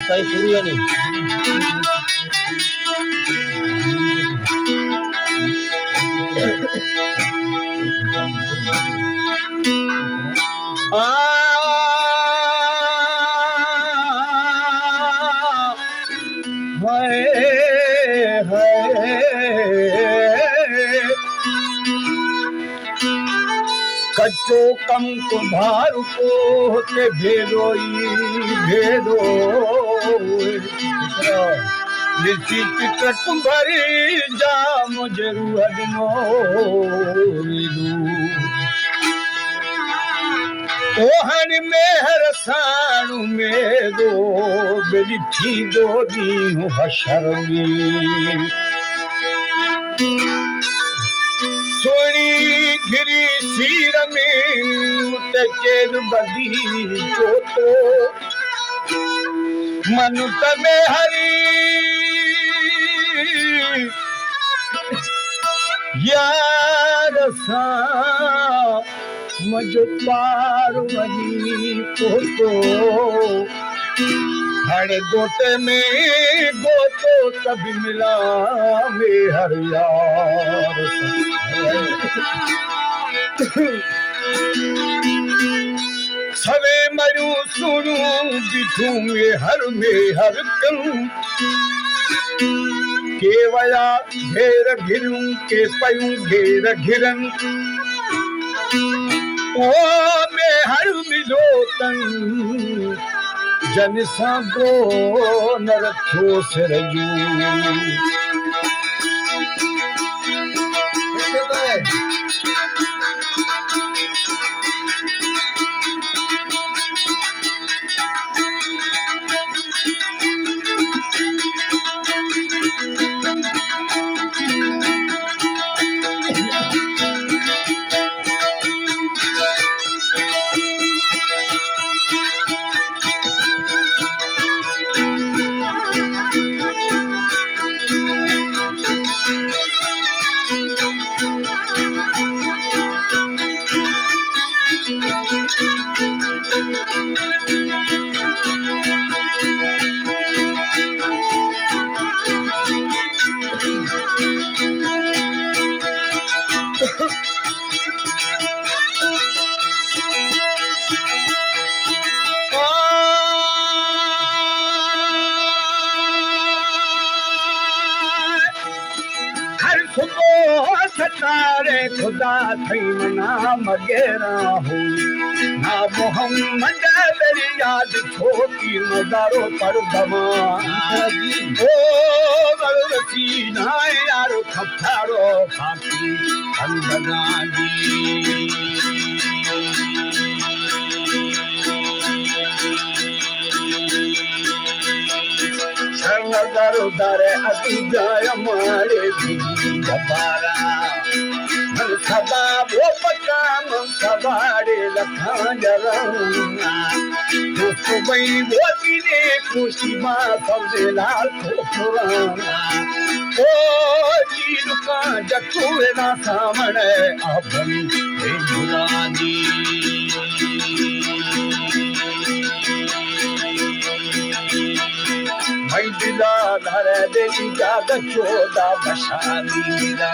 साई सूर्य नहीं कच्चो कम कुम्हार को होते भेदोई भेदो लिसी टिकट भरी जाम जरूर नो ओहन मेहर साणु में दो बिठी दो दी हशरमी सोनी घिरी सीर में चेर बदी जो तो मनुत में हरी यार सा मजो पार वही पोतो हर गोटे में गोतो तभी मिला में हर यार सवे मरू सुनू बिठू में हर करूं केवया घेर घिरूं के पयूं घेर घिरन ओ में हर मिलो तन जन सागो न रखो सिरजू सतारे खुदा थई मना मगेरा हो ना मोहम्मद मेरी याद छोटी नजारो पर दमा ओ बलसी ना यार खटारो खाती अंदना जी नजर दरे अति जाय मारे दबारा मन सदा वो पका मन सवारे लखा जरना दोस्तों भाई वो दिने खुशी माँ सबसे लाल खोपराना ओ चीज का जटुए ना सामने अपन बेजुरानी दिला धर देवी जाग चोदा बशाली मिला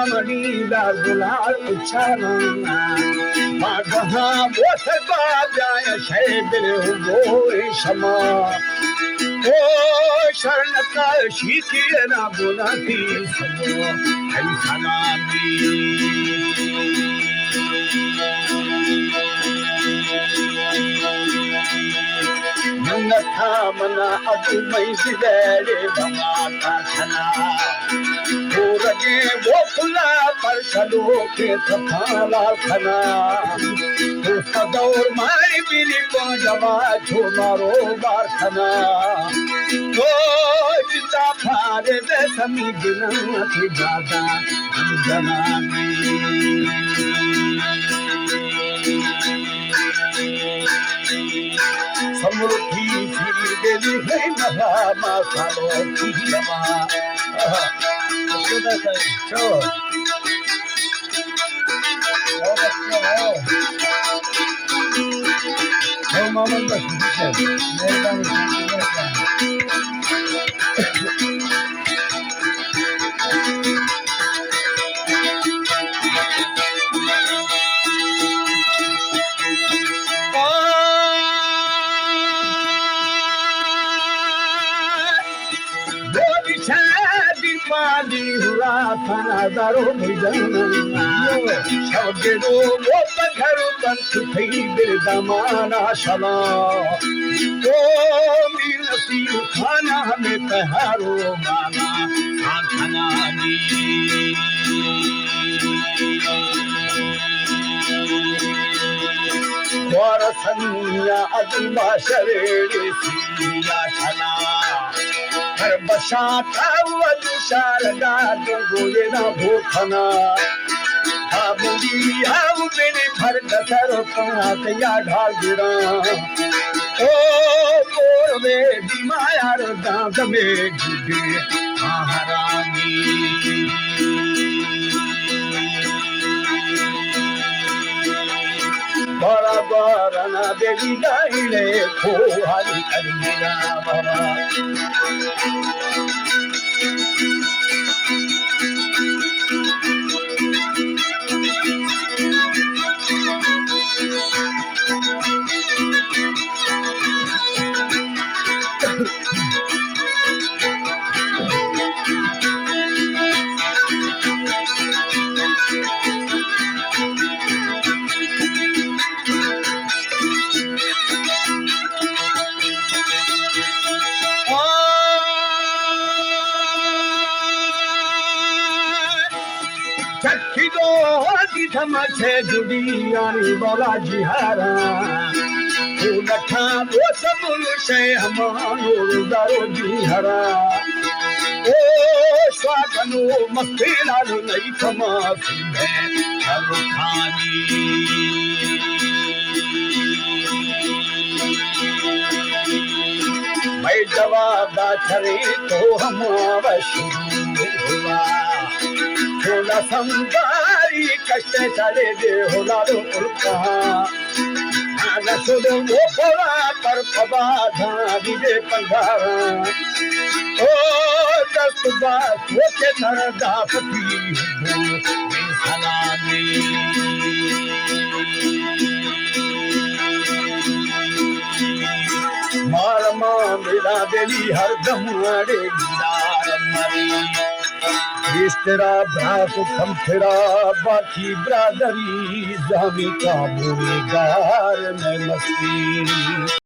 मनीला गुलाल उछाना मागहा वो सदा जाय शैद वो शमा ओ शरण का शीकी ना बुलाती सबो है सलामी नथा मना अदु मई सिदरे भमाता खना वो रगे वो फुला पर चलो के थपाला खना और मारी बिनी को जवा छो मारो बारखना तो जिता फारे दे समी बिना थी दादा जनानी समृद्धि फिर देली है महा मासालो की जमा चलो मामन बस पाली हुआ थाना दारो भजन शब्दो वो पत्थर बंद थई बिरदमाना शला ओ मिलती खाना हमें तहारो माना खाना दी वारसनिया अदमा शरेड़े सिया शला हर बसाता शारदा गोये ना भूखना आबुदी आब मेरे भर दसर पात या ढाल गिरा ओ कोरवे दिमायार दांत में गुडे महारानी बड़ा बड़ा ना देवी गाइले खो हाली कर मेरा बाबा से जुड़ी यानी बोला जिहारा लठा वो सब से हमारो दारो जिहारा ओ स्वागनो मस्ती लालो नहीं कमा सुने चलो खानी मैं जवाब दा छरे तो हमारा शुरू हुआ थोड़ा संगारी कष्ट चले दे होला रो उल्का आगा सुद वो पोला पर पबा धारी दे पंगारा ओ दस्त बात वो के नर दापती सलामी मार मां मिला देली हर दम अड़े गिरार मरी तेरा भ्रात कम तेरा बाकी ब्रादरी जामी का बुरेगार में मस्ती